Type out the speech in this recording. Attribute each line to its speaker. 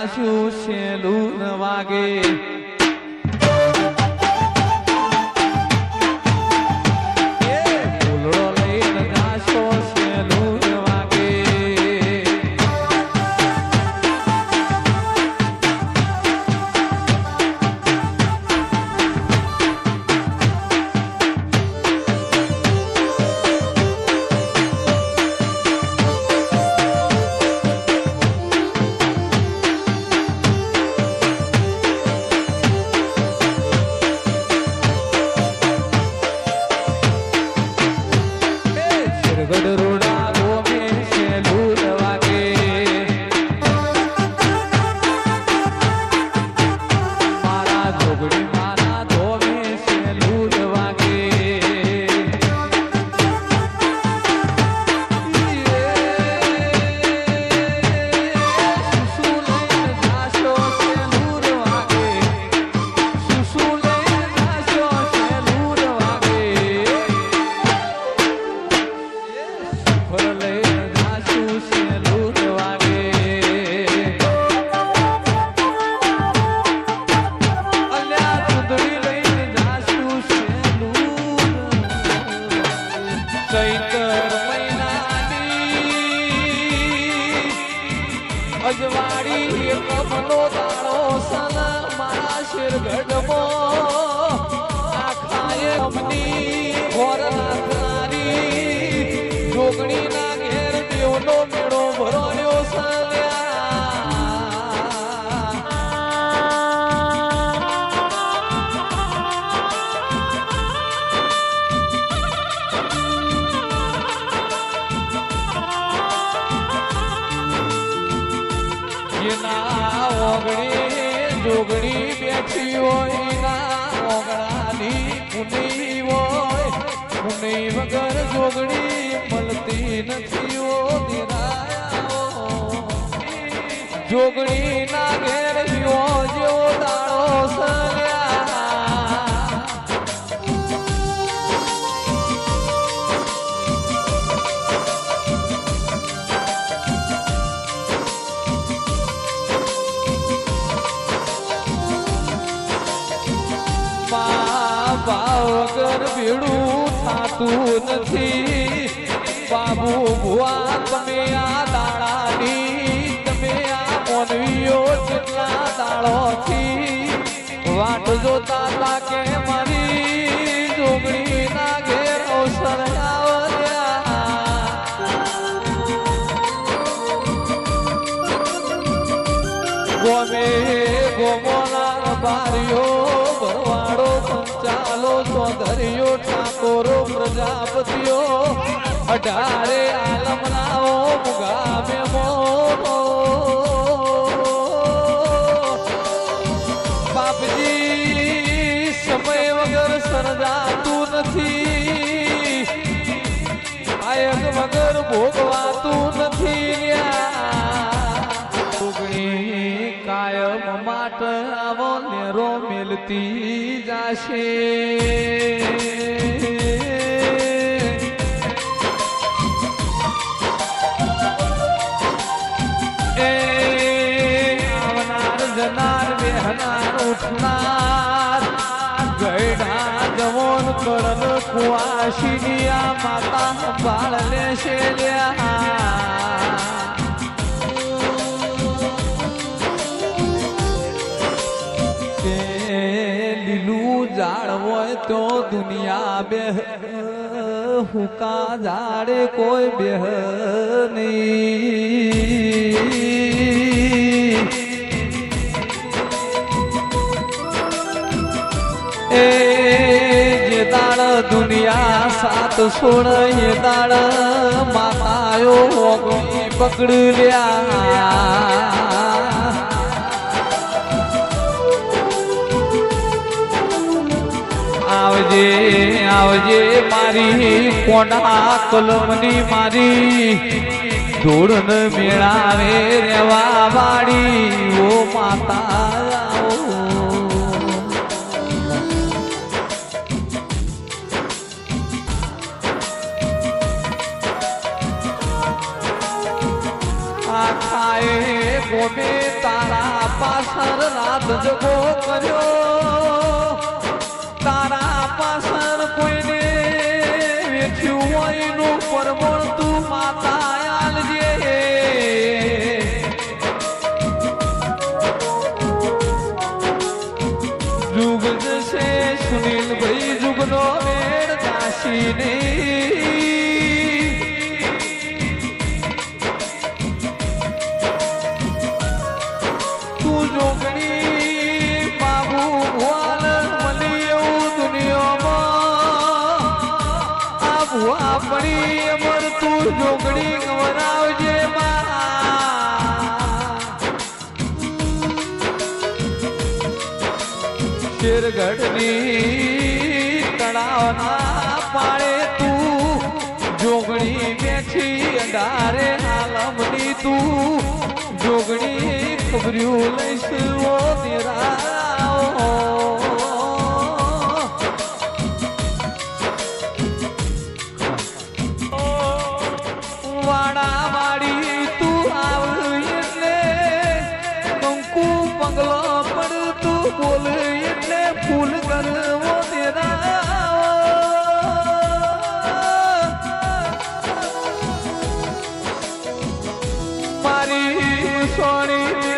Speaker 1: જાશું સેલું ન વાગે અજવાડી એક મનો દાણો સન મારા શેર ગઢમો આખાએ અમની ઘોર નાથનારી જોગણી ના ઘેર દેવનો મેળો ભરોયો જોગણી બેઠી હોય ના ઓગણાની પુની હોય પુની વગર જોગણી મળતી નથી ઓ જોગણી ના ઘેર યો જેવો દાડો વગર ભેડું થાતું નથી બાબુ ભુવા તમે આ દાડાની તમે આ મોનવીઓ જેટલા દાડોથી વાટ જોતા હતા કે મારી જોગણી ના ઘેર અવસર ગોમે ગોમોના બારીઓ ભરવાડો ચાલો ચોધરીઓ ઠાકોરો પ્રજાપતિઓ અઢારે આલમનાઓ મુગામે બાપજી સમય વગર સર્જાતું નથી આયક વગર ભોગવાતું નથી કાયમ માટ આવો નેરો મેલતી જાશે એ આવનાર જનાર બેહનાર ઉઠનાર ગયડા જવોન કરન કુવાશીની આ માતા બાળ લેશે ઝાડ હોય તો દુનિયા બેહ હુકા ઝાડે કોઈ બેહ નહીં એ જે દાડ દુનિયા સાત સોળ એ દાડ માતાયો ઓગણી પકડ્યા આવજે આવજે મારી કોના કલમની મારી ધૂળન મેળાવે રેવા વાળી ઓ માતા આખાએ ગોમે તારા પાછળ રાત જગો કર્યો તારા પાછળ કોઈને વેઠ્યું હોય નું પરમણ તું માતા આલજે જુગ જશે સુનિલ ભાઈ જુગનો વેડ દાસીની આપણી અમર તું જોગણી ગવરાવજે શેરગઢની તળાવના પાળે તું જોગણી બેઠી અંધારે આલમની તું જોગણી ખબર્યું લઈશ ઓ નિરાઓ બોલ એટલે ફૂલ કરવો મારી સોની